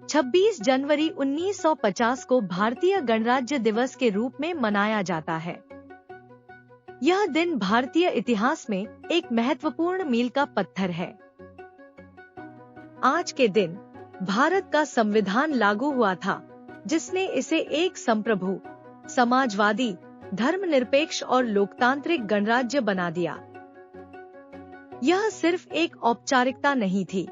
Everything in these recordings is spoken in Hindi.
26 जनवरी 1950 को भारतीय गणराज्य दिवस के रूप में मनाया जाता है। यह दिन भारतीय इतिहास में एक महत्वपूर्ण मील का पत्थर है। आज के दिन भारत का संविधान लागू हुआ था, जिसने इसे एक संप्रभु, समाजवादी, धर्मनिरपेक्ष और लोकतांत्रिक गणराज्य बना दिया। यह सिर्फ एक औपचारिकता नहीं थी,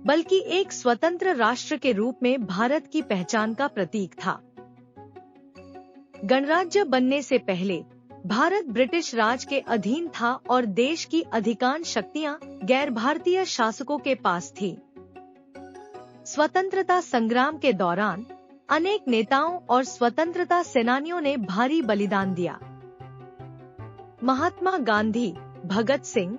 बल्कि एक स्वतंत्र राष्ट्र के रूप में भारत की पहचान का प्रतीक था। गणराज्य बनने से पहले भारत ब्रिटिश राज के अधीन था और देश की अधिकांश शक्तियां गैर भारतीय शासकों के पास थी। स्वतंत्रता संग्राम के दौरान अनेक नेताओं और स्वतंत्रता सेनानियों ने भारी बलिदान दिया। महात्मा गांधी, भगत सिंह,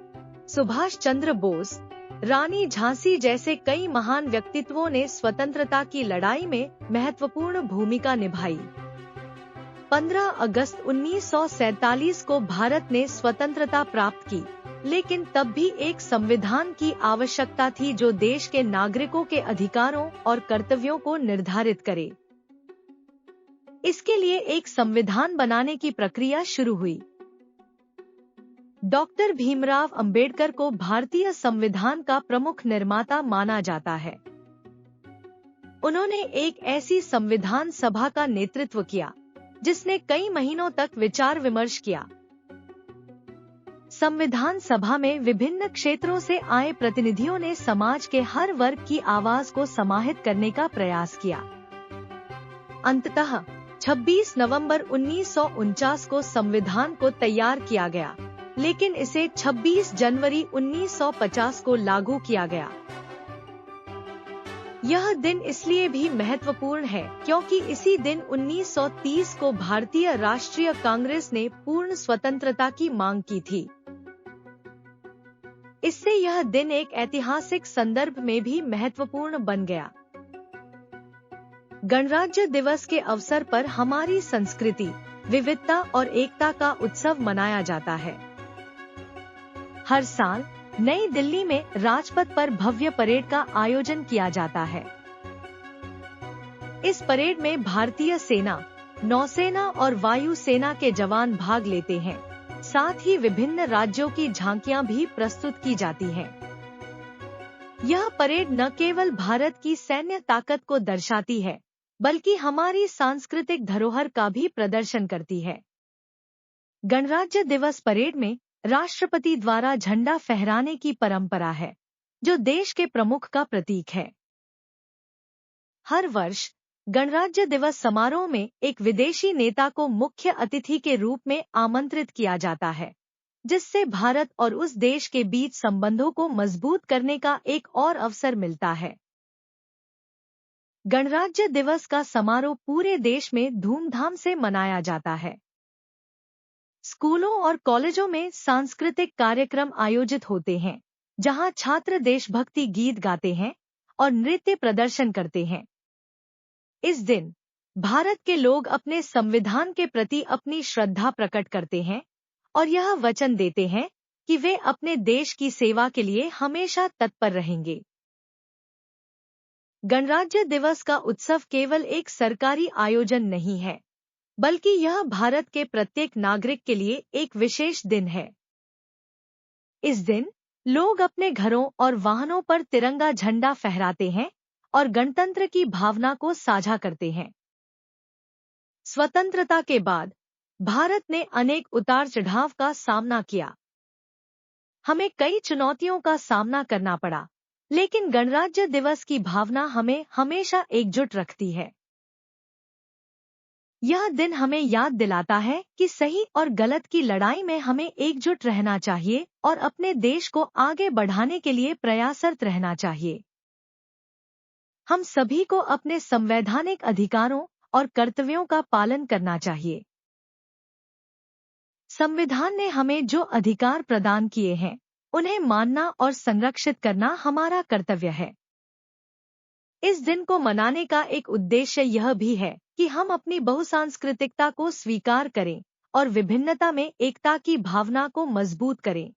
सुभाष चंद्र बोस, रानी झांसी जैसे कई महान व्यक्तित्वों ने स्वतंत्रता की लड़ाई में महत्वपूर्ण भूमिका निभाई। 15 अगस्त 1947 को भारत ने स्वतंत्रता प्राप्त की, लेकिन तब भी एक संविधान की आवश्यकता थी जो देश के नागरिकों के अधिकारों और कर्तव्यों को निर्धारित करे। इसके लिए एक संविधान बनाने की प्रक्रिया शुरू हुई। डॉक्टर भीमराव अंबेडकर को भारतीय संविधान का प्रमुख निर्माता माना जाता है। उन्होंने एक ऐसी संविधान सभा का नेतृत्व किया, जिसने कई महीनों तक विचार विमर्श किया। संविधान सभा में विभिन्न क्षेत्रों से आए प्रतिनिधियों ने समाज के हर वर्ग की आवाज को समाहित करने का प्रयास किया। अंततः 26 नवंबर 1949 को संविधान को तैयार किया गया, लेकिन इसे 26 जनवरी 1950 को लागू किया गया। यह दिन इसलिए भी महत्वपूर्ण है क्योंकि इसी दिन 1930 को भारतीय राष्ट्रीय कांग्रेस ने पूर्ण स्वतंत्रता की मांग की थी। इससे यह दिन एक ऐतिहासिक संदर्भ में भी महत्वपूर्ण बन गया। गणराज्य दिवस के अवसर पर हमारी संस्कृति, विविधता और एकता का उत्सव मनाया जाता है। हर साल नई दिल्ली में राजपथ पर भव्य परेड का आयोजन किया जाता है। इस परेड में भारतीय सेना, नौसेना और वायु सेना के जवान भाग लेते हैं। साथ ही विभिन्न राज्यों की झांकियां भी प्रस्तुत की जाती हैं। यह परेड न केवल भारत की सैन्य ताकत को दर्शाती है, बल्कि हमारी सांस्कृतिक धरोहर का भी प्रदर्शन करती है। गणराज्य दिवस परेड में राष्ट्रपति द्वारा झंडा फहराने की परंपरा है, जो देश के प्रमुख का प्रतीक है। हर वर्ष गणराज्य दिवस समारोह में एक विदेशी नेता को मुख्य अतिथि के रूप में आमंत्रित किया जाता है, जिससे भारत और उस देश के बीच संबंधों को मजबूत करने का एक और अवसर मिलता है। गणराज्य दिवस का समारोह पूरे देश में धूमधाम से मनाया जाता है। स्कूलों और कॉलेजों में सांस्कृतिक कार्यक्रम आयोजित होते हैं, जहां छात्र देशभक्ति गीत गाते हैं और नृत्य प्रदर्शन करते हैं। इस दिन भारत के लोग अपने संविधान के प्रति अपनी श्रद्धा प्रकट करते हैं और यह वचन देते हैं कि वे अपने देश की सेवा के लिए हमेशा तत्पर रहेंगे। गणराज्य दिवस का उत्सव केवल एक सरकारी आयोजन नहीं है, बल्कि यह भारत के प्रत्येक नागरिक के लिए एक विशेष दिन है। इस दिन लोग अपने घरों और वाहनों पर तिरंगा झंडा फहराते हैं और गणतंत्र की भावना को साझा करते हैं। स्वतंत्रता के बाद भारत ने अनेक उतार चढ़ाव का सामना किया। हमें कई चुनौतियों का सामना करना पड़ा, लेकिन गणराज्य दिवस की भावना हमें हमेशा एकजुट रखती है। यह दिन हमें याद दिलाता है कि सही और गलत की लड़ाई में हमें एकजुट रहना चाहिए और अपने देश को आगे बढ़ाने के लिए प्रयासरत रहना चाहिए। हम सभी को अपने संवैधानिक अधिकारों और कर्तव्यों का पालन करना चाहिए। संविधान ने हमें जो अधिकार प्रदान किए हैं, उन्हें मानना और संरक्षित करना हमारा कर्तव्य है। इस दिन को मनाने का एक उद्देश्य यह भी है कि हम अपनी बहुसांस्कृतिकता को स्वीकार करें और विभिन्नता में एकता की भावना को मजबूत करें।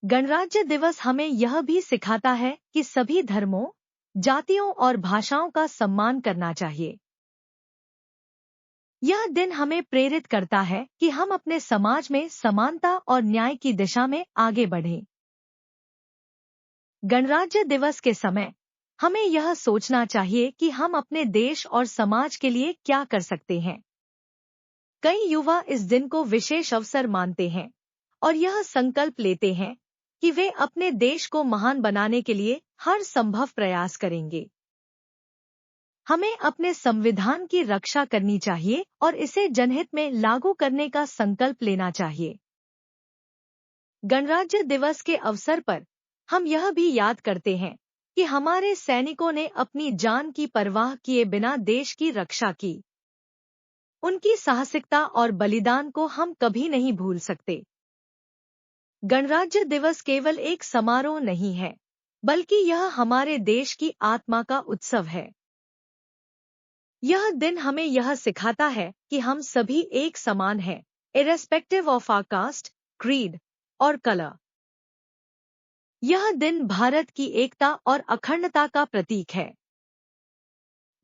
गणराज्य दिवस हमें यह भी सिखाता है कि सभी धर्मों, जातियों और भाषाओं का सम्मान करना चाहिए। यह दिन हमें प्रेरित करता है कि हम अपने समाज में समानता और न्याय की दिशा में आगे बढ़ें। गणराज्य दिवस के समय हमें यह सोचना चाहिए कि हम अपने देश और समाज के लिए क्या कर सकते हैं। कई युवा इस दिन को विशेष अवसर मानते हैं और यह संकल्प लेते हैं कि वे अपने देश को महान बनाने के लिए हर संभव प्रयास करेंगे। हमें अपने संविधान की रक्षा करनी चाहिए और इसे जनहित में लागू करने का संकल्प लेना चाहिए। गणराज्य दिवस के अवसर पर हम यह भी याद करते हैं कि हमारे सैनिकों ने अपनी जान की परवाह किए बिना देश की रक्षा की। उनकी साहसिकता और बलिदान को हम कभी नहीं भूल सकते। गणराज्य दिवस केवल एक समारोह नहीं है, बल्कि यह हमारे देश की आत्मा का उत्सव है। यह दिन हमें यह सिखाता है कि हम सभी एक समान हैं, irrespective of our caste, creed और कलर। यह दिन भारत की एकता और अखंडता का प्रतीक है।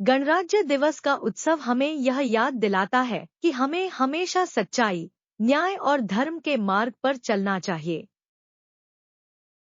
गणराज्य दिवस का उत्सव हमें यह याद दिलाता है कि हमें हमेशा सच्चाई, न्याय और धर्म के मार्ग पर चलना चाहिए।